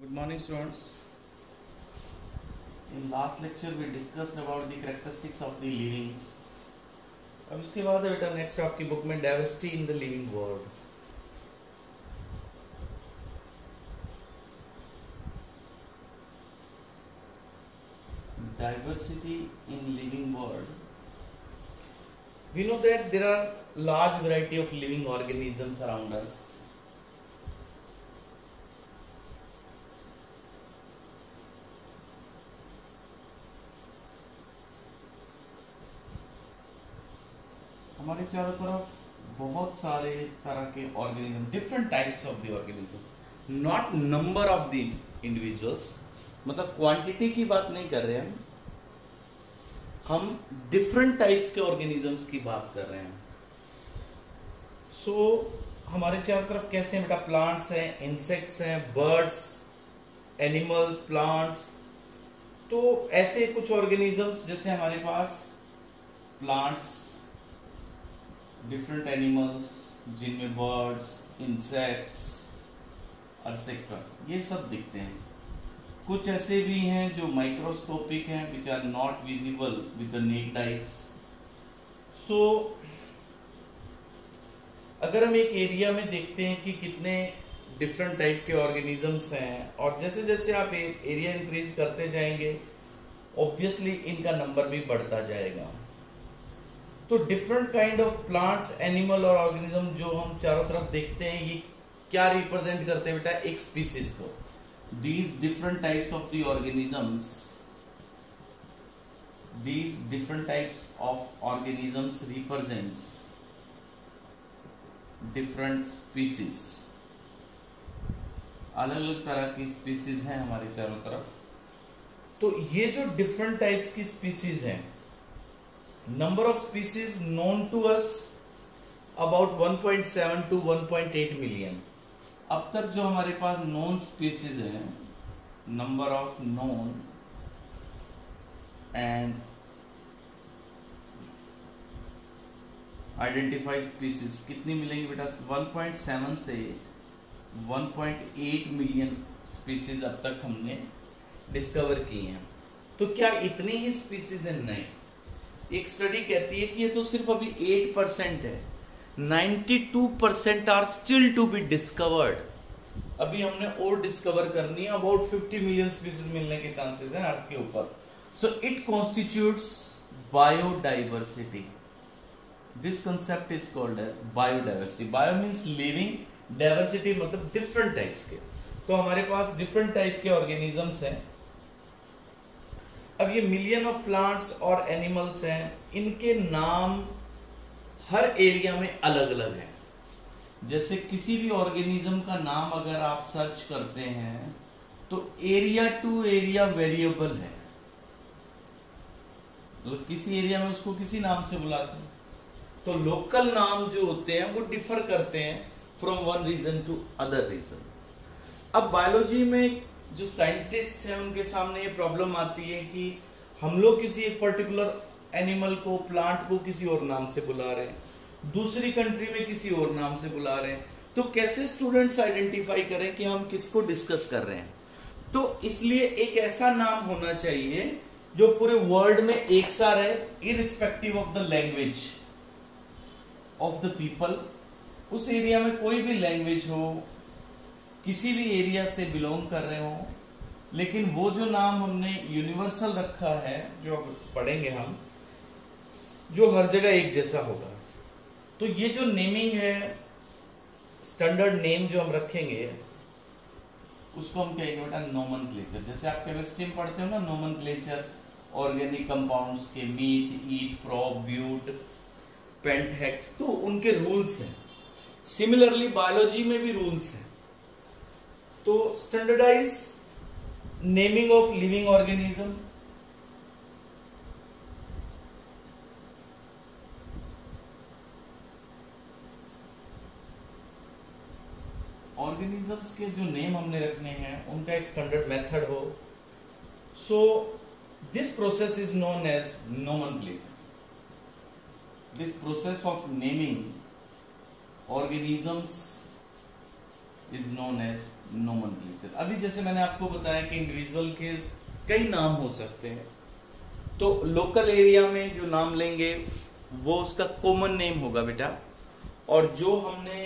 Good morning, students. In last lecture we discussed about the characteristics of the livings. अब इसके बाद है बेटा नेक्स्ट आपकी बुक में diversity in the living world. Diversity in living world. We know that there are large variety of living organisms around us. हमारे चारों तरफ बहुत सारे तरह के organism, different types of the organism, not number of the individuals, मतलब quantity की बात नहीं कर रहे हैं हम डिफरेंट टाइप्स के ऑर्गेनिजम्स की बात कर रहे हैं. हमारे चारों तरफ कैसे हैं बेटा? प्लांट्स हैं, इंसेक्ट्स हैं, बर्ड्स, एनिमल्स, प्लांट्स. तो ऐसे कुछ ऑर्गेनिजम्स जैसे हमारे पास प्लांट्स, डिफरेंट एनिमल्स जिनमें बर्ड्स, इंसेक्ट्स एक्सेट्रा ये सब दिखते हैं. कुछ ऐसे भी हैं जो माइक्रोस्कोपिक हैं, which are not visible with the naked eyes. So अगर हम एक एरिया में देखते हैं कि कितने डिफरेंट टाइप के ऑर्गेनिजम्स हैं और जैसे जैसे आप एरिया इंक्रीज करते जाएंगे ऑब्वियसली इनका नंबर भी बढ़ता जाएगा. तो different kind of plants, animal और ऑर्गेनिज्म जो हम चारों तरफ देखते हैं ये क्या रिप्रेजेंट करते हैं बेटा? एक स्पीसीज को. These different types of the organisms, these different types of organisms represents different species. अलग अलग तरह की स्पीसीज हैं हमारे चारों तरफ. तो ये जो डिफरेंट टाइप्स की स्पीसीज हैं, number of species known to us about 1.7 to 1.8 million. अब तक जो हमारे पास नोन स्पीसीज हैं, number of known and identified species कितनी मिलेंगी बेटा? 1.7 से 1.8 मिलियन स्पीसीज अब तक हमने डिस्कवर की हैं. तो क्या इतनी ही स्पीसीज हैं? नहीं. एक स्टडी कहती है कि ये तो सिर्फ अभी 8% है. 92% are still to be discovered. अभी हमने और डिस्कवर करनी है. अबाउट 50 मिलियन स्पीसीज मिलने के चांसेस हैं अर्थ के ऊपर. So it constitutes biodiversity. This concept is called as biodiversity. Bio means living, diversity मतलब डिफरेंट टाइप्स के. तो हमारे पास डिफरेंट टाइप के ऑर्गेनिजम्स हैं. अब ये मिलियन ऑफ प्लांट्स और एनिमल्स हैं, इनके नाम हर एरिया में अलग अलग है. जैसे किसी भी ऑर्गेनिज्म का नाम अगर आप सर्च करते हैं तो एरिया टू एरिया वेरिएबल है. तो किसी एरिया में उसको किसी नाम से बुलाते हैं. तो लोकल नाम जो होते हैं वो डिफर करते हैं from one region to other region. अब बायोलॉजी में जो साइंटिस्ट हैं उनके सामने ये प्रॉब्लम आती है कि हम लोग किसी एक पर्टिकुलर एनिमल को, प्लांट को किसी और नाम से बुला रहे हैं, दूसरी कंट्री में किसी और नाम से बुला रहे हैं. तो कैसे स्टूडेंट्स आइडेंटिफाई करें कि हम किसको डिस्कस कर रहे हैं? तो इसलिए एक ऐसा नाम होना चाहिए जो पूरे वर्ल्ड में एक सा रहे, irrespective of the language of the people. उस एरिया में कोई भी लैंग्वेज हो, किसी भी एरिया से बिलोंग कर रहे हो, लेकिन वो जो नाम हमने यूनिवर्सल रखा है, जो पढ़ेंगे हम, जो हर जगह एक जैसा होगा. तो ये जो नेमिंग है, स्टैंडर्ड नेम जो हम रखेंगे उसको हम कहेंगे बेटा नोमेनक्लेचर. जैसे आप केमिस्ट्री में पढ़ते हो ना, नोमेनक्लेचर ऑर्गेनिक कंपाउंड्स के, meth, eth, prop, but, pent, hex, तो उनके रूल्स हैं. सिमिलरली बायोलॉजी में भी रूल्स हैं. तो standardize naming of living organism, organisms के जो नेम हमने रखने हैं उनका एक स्टैंडर्ड मेथड हो. So this process is known as nomenclature. This process of naming organisms is known as nomenclature. अभी जैसे मैंने आपको बताया कि इंडिविजुअल के कई नाम हो सकते हैं, तो लोकल एरिया में जो नाम लेंगे वो उसका कॉमन नेम होगा बेटा, और जो हमने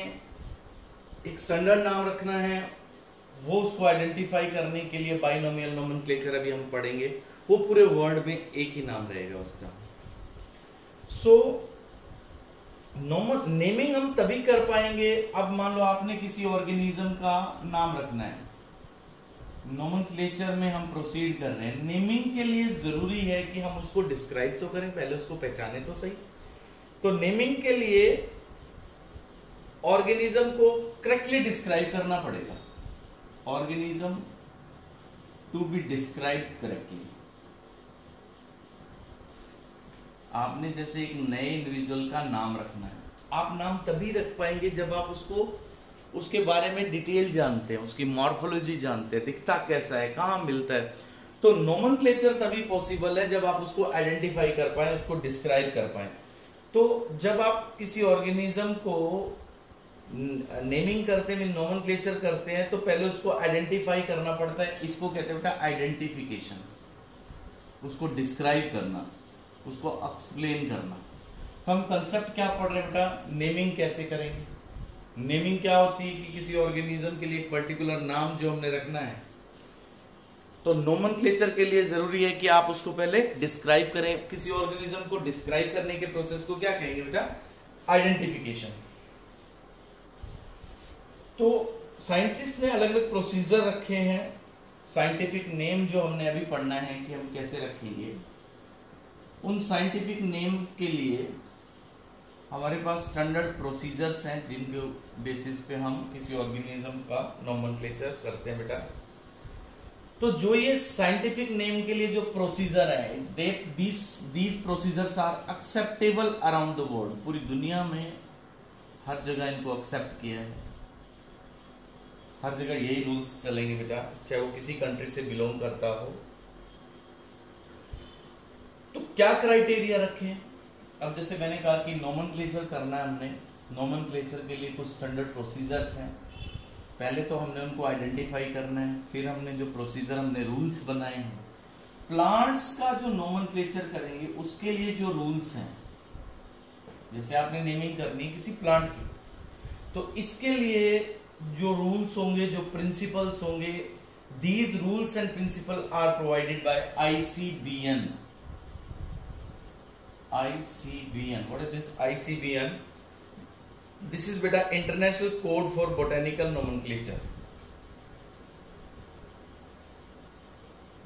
एक स्टैंडर्ड नाम रखना है वो उसको आइडेंटिफाई करने के लिए बाइनोमियल नोमेनक्लेचर अभी हम पढ़ेंगे, वो पूरे वर्ड में एक ही नाम रहेगा उसका। सो नेमिंग हम तभी कर पाएंगे, अब मान लो आपने किसी ऑर्गेनिज्म का नाम रखना है, नोमेनक्लेचर में हम प्रोसीड कर रहे हैं। नेमिंग के लिए जरूरी है कि हम उसको डिस्क्राइब तो करें, पहले उसको पहचाने तो सही। तो नेमिंग के लिए ऑर्गेनिज्म को करेक्टली डिस्क्राइब करना पड़ेगा, organism to be describe correctly. आपने जैसे एक नए इंडिविजुअल का नाम रखना है, आप नाम तभी रख पाएंगे जब आप उसको उसके बारे में डिटेल जानते हैं, उसकी मॉर्फोलॉजी जानते हैं, दिखता कैसा है, कहां मिलता है। तो नोमेनक्लेचर तभी पॉसिबल है जब आप उसको आइडेंटिफाई कर पाए, उसको डिस्क्राइब कर पाए। तो जब आप किसी ऑर्गेनिज्म को नेमिंग करते हैं, नोमेनक्लेचर करते हैं, तो पहले उसको आइडेंटिफाई करना पड़ता है। इसको कहते हैं बेटा आइडेंटिफिकेशन, उसको डिस्क्राइब करना, उसको एक्सप्लेन करना। तो हम कंसेप्ट क्या पढ़ रहे हैं बेटा, नेमिंग कैसे करेंगे। नेमिंग क्या होती है कि किसी ऑर्गेनिज्म के लिए एक पर्टिकुलर नाम जो हमने रखना है, तो नोमेनक्लेचर के लिए जरूरी है कि आप उसको पहले डिस्क्राइब करें। किसी ऑर्गेनिज्म को डिस्क्राइब करने के प्रोसेस को क्या कहेंगे बेटा, आइडेंटिफिकेशन। तो साइंटिस्ट ने अलग अलग प्रोसीजर रखे हैं। साइंटिफिक नेम जो हमने अभी पढ़ना है कि हम कैसे रखेंगे, उन साइंटिफिक नेम के लिए हमारे पास स्टैंडर्ड प्रोसीजर्स हैं जिनके बेसिस पे हम किसी ऑर्गेनिज्म का नोमेनक्लेचर करते हैं बेटा। तो जो ये साइंटिफिक नेम के लिए जो प्रोसीजर है, these procedures are acceptable around the world. पूरी दुनिया में हर जगह इनको एक्सेप्ट किया है, हर जगह यही रूल्स चलेंगे बेटा, चाहे वो किसी कंट्री से बिलोंग करता हो। तो क्या क्राइटेरिया रखें। अब जैसे मैंने कहा कि नोमेनक्लेचर करना है हमने, नोमेनक्लेचर के लिए कुछ स्टैंडर्ड प्रोसीजर्स हैं। पहले तो हमने उनको आइडेंटिफाई करना है, फिर हमने जो प्रोसीजर हमने रूल्स बनाए हैं। प्लांट्स का जो नोमेनक्लेचर करेंगे उसके लिए जो रूल्स हैं, जैसे आपने नेमिंग करनी है किसी प्लांट की, तो इसके लिए जो रूल्स होंगे, जो प्रिंसिपल्स होंगे, these rules and principle are provided by ICBN। ICBN, what is this ICBN? This is beta International Code for Botanical Nomenclature.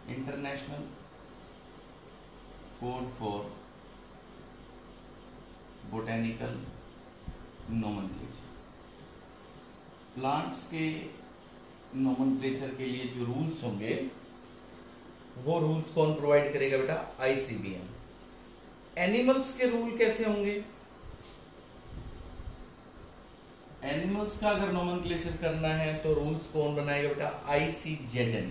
International Code for Botanical Nomenclature. Plants के नोमेनक्लेचर के लिए जो रूल्स होंगे, वो rules कौन provide करेगा बेटा, ICBN। Animals के रूल कैसे होंगे, एनिमल्स का अगर नोमेनक्लेचर करना है तो रूल्स कौन बनाएगा बेटा, ICZN।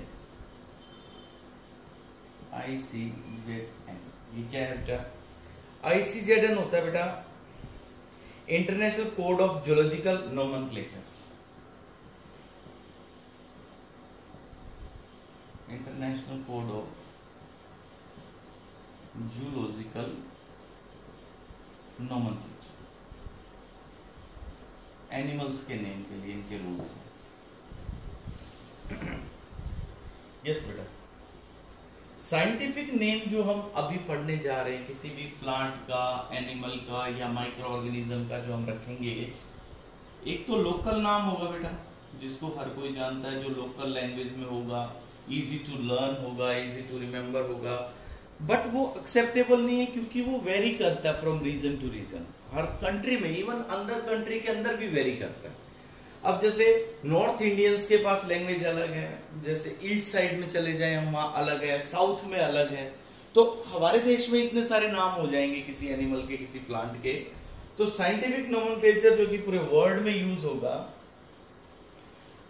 ICZN ये क्या है बेटा, ICZN होता है बेटा international code of zoological nomenclature. International code of zoological nomenclature, animals के नेम के लिए इनके रूल्स हैं। यस बेटा, साइंटिफिक नेम जो हम अभी पढ़ने जा रहे हैं किसी भी प्लांट का, एनिमल का या माइक्रो ऑर्गेनिज्म का जो हम रखेंगे, एक तो लोकल नाम होगा बेटा जिसको हर कोई जानता है, जो लोकल लैंग्वेज में होगा, इजी टू लर्न होगा, इजी टू रिमेम्बर होगा, बट वो एक्सेप्टेबल नहीं है क्योंकि वो वेरी करता है फ्रॉम रीजन टू रीजन। हर कंट्री में, इवन अंदर कंट्री के अंदर भी वेरी करता है। अब जैसे नॉर्थ इंडियंस के पास लैंग्वेज अलग है, जैसे ईस्ट साइड में चले जाएं हम वहां अलग है, साउथ में अलग है। तो हमारे देश में इतने सारे नाम हो जाएंगे किसी एनिमल के, किसी प्लांट के। तो साइंटिफिक नोमेनक्लेचर जो कि पूरे वर्ल्ड में यूज होगा,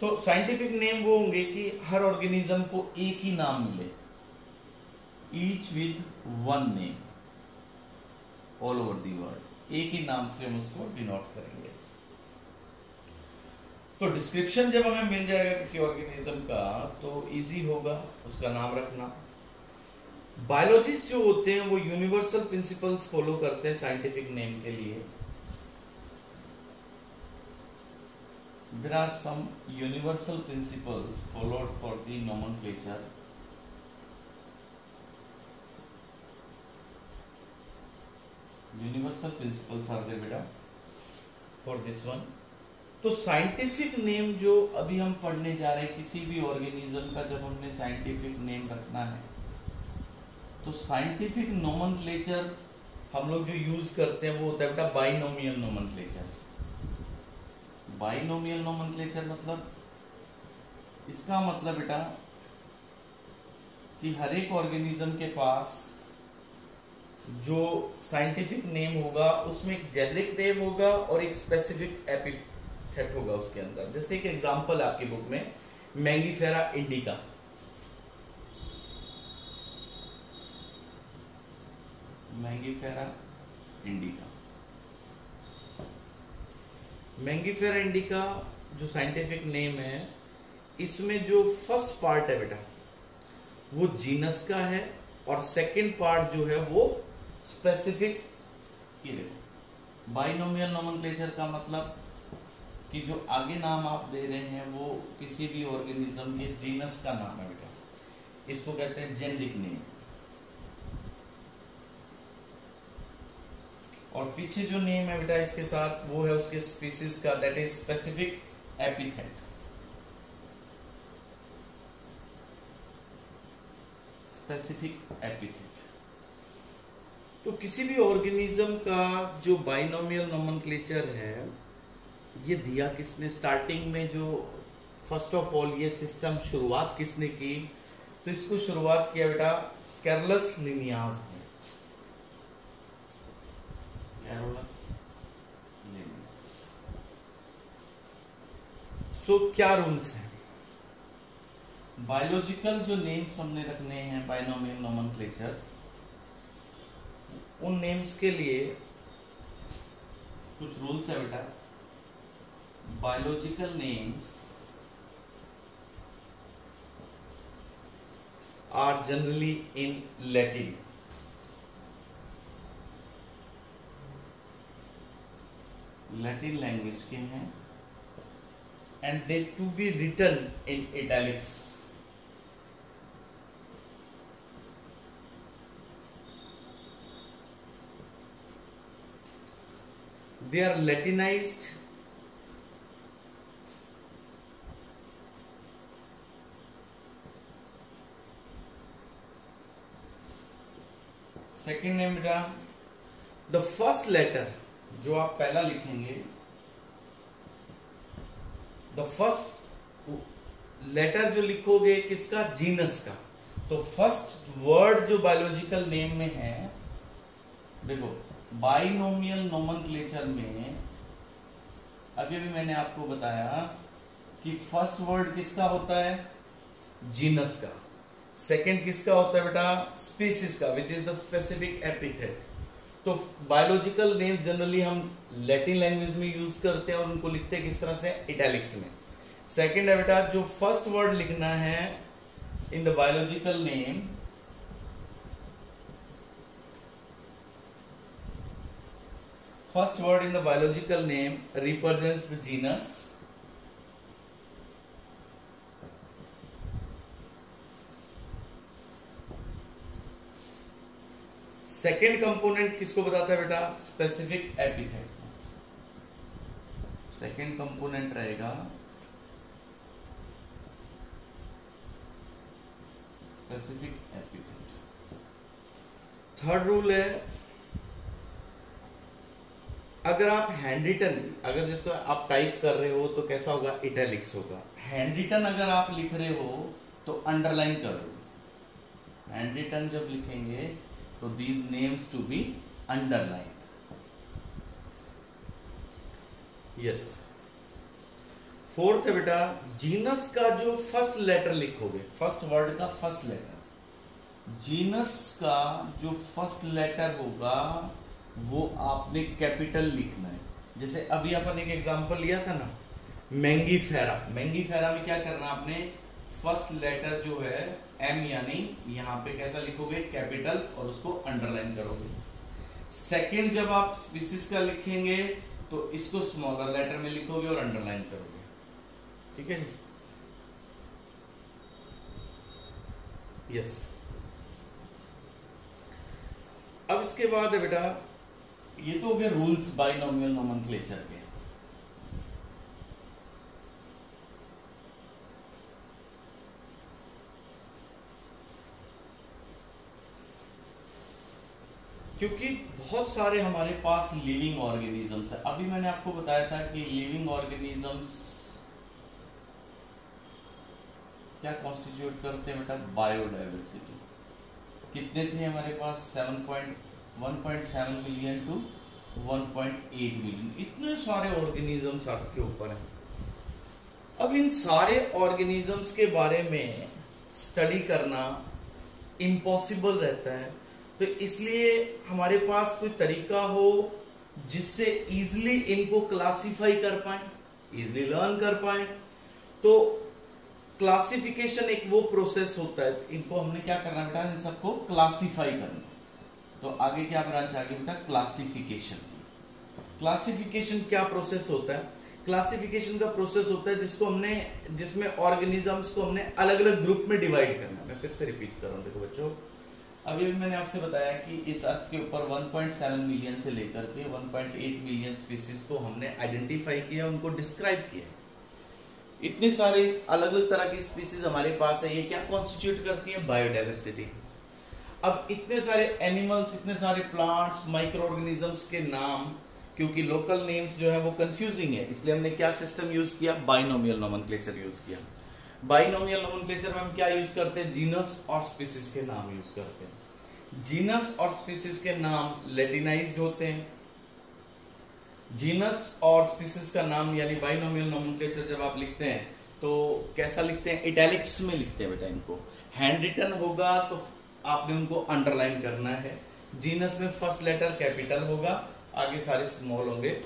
तो साइंटिफिक नेम वो होंगे कि हर ऑर्गेनिज्म को एक ही नाम मिले, each with one name all over the world, एक ही नाम से हम उसको डिनोट करेंगे। तो डिस्क्रिप्शन जब हमें मिल जाएगा किसी ऑर्गेनिज्म का तो इजी होगा उसका नाम रखना। बायोलॉजिस्ट जो होते हैं वो यूनिवर्सल प्रिंसिपल्स फॉलो करते हैं साइंटिफिक नेम के लिए। There are some universal principles followed for the nomenclature. Universal principles are there बेटा फॉर दिस वन। तो साइंटिफिक नेम जो अभी हम पढ़ने जा रहे हैं, किसी भी ऑर्गेनिज्म का जब हमने साइंटिफिक नेम रखना है तो साइंटिफिक नोमेनक्लेचर हम लोग जो यूज करते हैं वो होता है बेटा बाइनोमियल नोमेनक्लेचर। बाइनोमियल नोमेनक्लेचर मतलब, इसका मतलब बेटा कि हर एक ऑर्गेनिज्म के पास जो साइंटिफिक नेम होगा उसमें एक जेनेरिक नेम होगा और एक स्पेसिफिक एपिथेट होगा उसके अंदर। जैसे एक एग्जांपल है आपकी बुक में Mangifera indica. Mangifera indica, Mangifera indica जो साइंटिफिक नेम है, इसमें जो फर्स्ट पार्ट है बेटा वो जीनस का है और सेकंड पार्ट जो है वो स्पेसिफिक। बाइनोमियल नोमेनक्लेचर का मतलब कि जो आगे नाम आप दे रहे हैं वो किसी भी ऑर्गेनिज्म के जीनस का नाम है बेटा, इसको कहते हैं जेनेरिक नेम। और पीछे जो नेम है बेटा इसके साथ वो है उसके स्पीसीज का, that is specific epithet. Specific epithet. तो किसी भी ऑर्गेनिज्म का जो बाइनोमियल नोमेनक्लेचर है ये दिया किसने स्टार्टिंग में, जो फर्स्ट ऑफ ऑल ये सिस्टम शुरुआत किसने की, तो इसको शुरुआत किया बेटा कैरोलस लिनियास ने। कैरोलस लिनियास। सो क्या रूल्स हैं? बायोलॉजिकल जो नेम्स हमने रखने हैं बाइनोमियल नोमेनक्लेचर, उन नेम्स के लिए कुछ रूल्स है बेटा। Biological names are generally in Latin. Latin language के हैं and they to be written in italics. They are Latinized second name बेटा द फर्स्ट लेटर जो आप पहला लिखेंगे, द फर्स्ट लेटर जो लिखोगे किसका, जीनस का। तो फर्स्ट वर्ड जो बायोलॉजिकल नेम में है, देखो बाइनोमियल नोमेनक्लेचर में अभी भी मैंने आपको बताया कि फर्स्ट वर्ड किसका होता है, जीनस का। सेकंड किसका होता है बेटा, स्पीसीज का, which is the specific epithet. तो बायोलॉजिकल नेम जनरली हम लैटिन लैंग्वेज में यूज करते हैं और उनको लिखते हैं किस तरह से, इटैलिक्स में। सेकंड है बेटा जो फर्स्ट वर्ड लिखना है in the biological name, first word in the biological name represents the genus, second component किसको बताता है बेटा, specific epithet। second component रहेगा specific epithet। third rule है अगर आप हैंड रिटन, अगर जैसे आप टाइप कर रहे हो तो कैसा होगा, इटैलिक्स होगा। हैंड रिटन अगर आप लिख रहे हो तो अंडरलाइन करो। हैंड रिटन जब लिखेंगे तो these names to be underline. Yes. Fourth है बेटा जीनस का जो फर्स्ट लेटर लिखोगे, फर्स्ट वर्ड का फर्स्ट लेटर, जीनस का जो फर्स्ट लेटर होगा वो आपने कैपिटल लिखना है। जैसे अभी अपन एक एग्जांपल लिया था ना, मैंगीफेरा, मैंगीफेरा में क्या करना आपने, फर्स्ट लेटर जो है एम यानी यहां पे कैसा लिखोगे, कैपिटल, और उसको अंडरलाइन करोगे। सेकंड जब आप स्पीसीज का लिखेंगे तो इसको स्मॉलर लेटर में लिखोगे और अंडरलाइन करोगे, ठीक है। यस, अब इसके बाद है बेटा, ये तो हो गए रूल्स बाइनोमियल नोमेनक्लेचर के। क्योंकि बहुत सारे हमारे पास लिविंग ऑर्गेनिजम्स है, अभी मैंने आपको बताया था कि लिविंग ऑर्गेनिजम्स क्या कॉन्स्टिट्यूट करते हैं बेटा, बायोडाइवर्सिटी। कितने थे हमारे पास, 1.7 मिलियन टू 1.8 मिलियन, इतने सारे ऑर्गेनिजम्स आपके ऊपर हैं। अब इन सारे ऑर्गेनिजम्स के बारे में स्टडी करना इम्पॉसिबल रहता है, तो इसलिए हमारे पास कोई तरीका हो जिससे इजिली इनको क्लासिफाई कर पाए, इजिली लर्न कर पाए। तो क्लासिफिकेशन एक वो प्रोसेस होता है, तो इनको हमने क्या करना बेटा, इन सबको क्लासिफाई करना। तो आगे क्या ब्रांच आ गई बेटा, क्लासिफिकेशन। क्लासिफिकेशन क्या प्रोसेस होता है, क्लासिफिकेशन का प्रोसेस होता है जिसमें ऑर्गेनिजम्स को हमने अलग अलग ग्रुप में डिवाइड करना। मैं फिर से रिपीट कर रहा हूं, देखो बच्चों, अभी मैंने आपसे बताया कि इस अर्थ के ऊपर 1.7 मिलियन से लेकर के 1.8 मिलियन स्पीसीज को हमने आइडेंटिफाई किया, उनको डिस्क्राइब किया। इतने सारे अलग अलग तरह की स्पीसीज हमारे पास है, ये क्या कॉन्स्टिट्यूट करती है, बायोडाइवर्सिटी। अब इतने सारे एनिमल्स, इतने सारे प्लांट्स, माइक्रो ऑर्गेनिजम्स के नाम, क्योंकि लोकल नेम्स जो है वो कंफ्यूजिंग है, इसलिए हमने क्या सिस्टम यूज किया, बाइनोमियल नोमेनक्लेचर यूज किया। बाइनोमियल नोमेनक्लेचर में हम क्या यूज करते हैं, जीनस और स्पीसीज के नाम यूज करते हैं। जीनस और स्पीसीज के नाम लैटिनाइज्ड होते हैं। जीनस और स्पीसीज का नाम यानी बाइनोमियल नोमेनक्लेचर जब आप लिखते हैं तो कैसा लिखते हैं, इटैलिक्स में लिखते हैं बेटा। इनको हैंड रिटन होगा तो आपने उनको अंडरलाइन करना है। जीनस में फर्स्ट लेटर कैपिटल होगा, आगे सारे स्मॉल होंगे।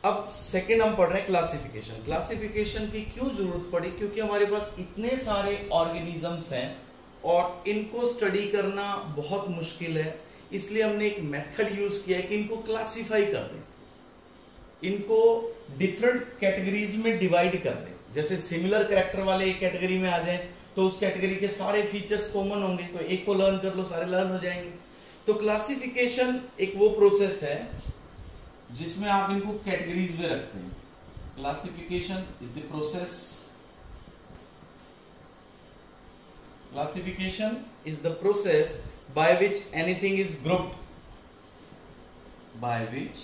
अब सेकंड हम पढ़ रहे हैं क्लासिफिकेशन। क्लासिफिकेशन की क्यों जरूरत पड़ी, क्योंकि हमारे पास इतने सारे ऑर्गेनिजम्स हैं और इनको स्टडी करना बहुत मुश्किल है, इसलिए हमने एक मेथड यूज किया है कि इनको क्लासिफाई कर दें, इनको डिफरेंट कैटेगरीज में डिवाइड कर दें। जैसे सिमिलर कैरेक्टर वाले एक कैटेगरी में आ जाएं तो उस कैटेगरी के सारे फीचर्स कॉमन होंगे, तो एक को लर्न कर लो, सारे लर्न हो जाएंगे। तो क्लासिफिकेशन एक वो प्रोसेस है जिसमें आप इनको कैटेगरीज में रखते हैं। Classification is the process, classification is the process by which anything is grouped, by which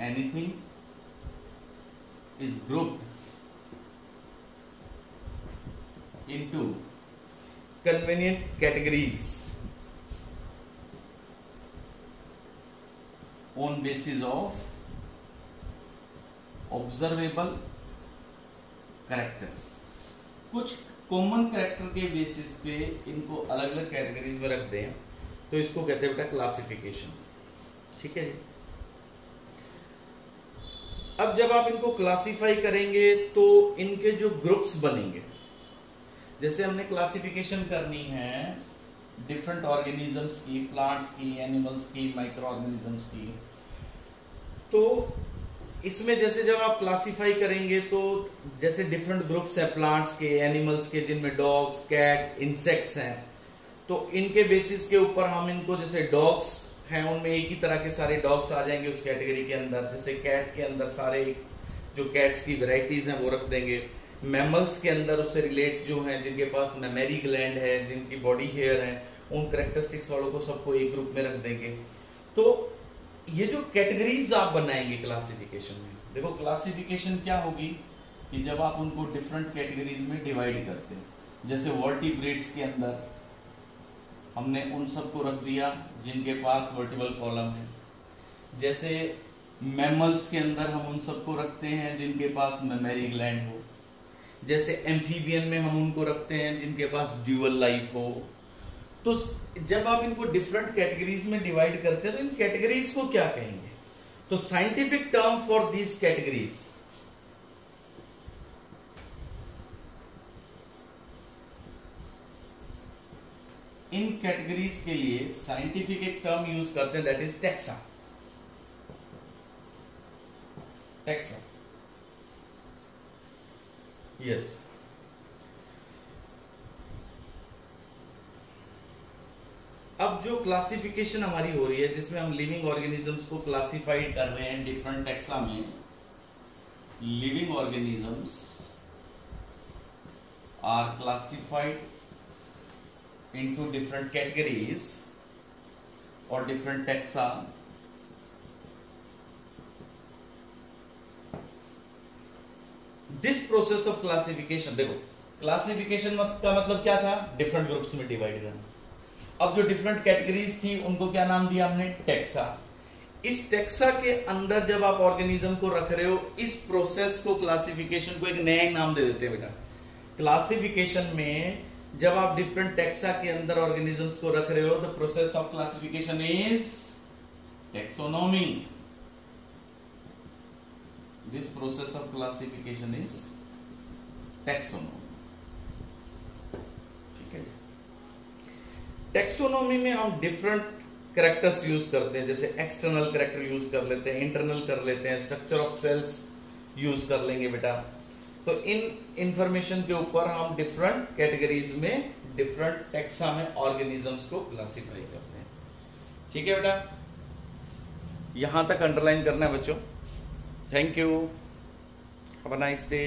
anything is grouped into convenient categories on basis of observable characters। कुछ कॉमन कैरेक्टर के बेसिस पे इनको अलग अलग कैटेगरीज में रख दें तो इसको कहते हैं बेटा क्लासिफिकेशन, ठीक है जी। अब जब आप इनको क्लासिफाई करेंगे तो इनके जो ग्रुप्स बनेंगे, जैसे हमने क्लासिफिकेशन करनी है डिफरेंट ऑर्गेनिजम्स की, प्लांट्स की, एनिमल्स की, माइक्रो ऑर्गेनिजम्स की, तो इसमें जैसे जब आप क्लासिफाई करेंगे तो जैसे डिफरेंट ग्रुप्स हैं प्लांट्स के, एनिमल्स के, जिनमें डॉग्स, कैट, इंसेक्ट्स हैं, तो इनके बेसिस के ऊपर हम इनको, जैसे डॉग्स हैं उनमें एक ही तरह के सारे डॉग्स आ जाएंगे उस कैटेगरी के अंदर। जैसे कैट के अंदर सारे जो कैट्स की वेराइटीज हैं वो रख देंगे। मैमल्स के अंदर उससे रिलेट जो हैं जिनके पास मेमरी ग्लैंड है, जिनकी बॉडी हेयर है, उन कैरेक्टरिस्टिक्स वालों को सबको एक ग्रुप में रख देंगे। तो ये जो कैटेगरीज आप बनाएंगे क्लासिफिकेशन में, देखो क्लासिफिकेशन क्या होगी कि जब आप उनको डिफरेंट कैटेगरीज में डिवाइड करते हैं, जैसे वर्टिब्रेट्स के अंदर हमने उन सबको रख दिया जिनके पास वर्टिबल कॉलम है। जैसे मैमल्स के अंदर हम उन सबको रखते हैं जिनके पास मेमरी ग्लैंड हो। जैसे एम्फीबियन में हम उनको रखते हैं जिनके पास ड्यूअल लाइफ हो। तो जब आप इनको डिफरेंट कैटेगरीज में डिवाइड करते हैं तो इन कैटेगरीज को क्या कहेंगे, तो scientific term for these categories, in categories के लिए साइंटिफिक एक टर्म यूज करते हैं, that is taxa. Taxa, yes. अब जो क्लासिफिकेशन हमारी हो रही है, जिसमें हम लिविंग ऑर्गेनिजम्स को क्लासिफाइड कर रहे हैं डिफरेंट टैक्सा में, living organisms are classified into different categories or different taxa. This process of classification, देखो क्लासिफिकेशन का मतलब क्या था, डिफरेंट ग्रुप्स में डिवाइड करना। अब जो डिफरेंट कैटेगरीज थी उनको क्या नाम दिया हमने, टैक्सा। इस टैक्सा के अंदर जब आप ऑर्गेनिज्म को रख रहे हो, इस प्रोसेस को, क्लासिफिकेशन को एक नया ही नाम दे देते हैं बेटा। क्लासिफिकेशन में जब आप डिफरेंट टैक्सा के अंदर ऑर्गेनिजम्स को रख रहे हो, the process of classification is taxonomy. This process of classification is taxonomy. ठीक है जी। टैक्सोनॉमी में हम डिफरेंट कैरेक्टर्स यूज करते हैं, जैसे एक्सटर्नल कैरेक्टर यूज कर लेते हैं, इंटरनल कर लेते हैं, स्ट्रक्चर ऑफ सेल्स यूज कर लेंगे बेटा। तो इन इंफॉर्मेशन के ऊपर हम डिफरेंट कैटेगरीज में, डिफरेंट टैक्सा में ऑर्गेनिजम्स को क्लासिफाई करते हैं। ठीक है बेटा, यहां तक अंडरलाइन करना है बच्चों। Thank you, have a nice day.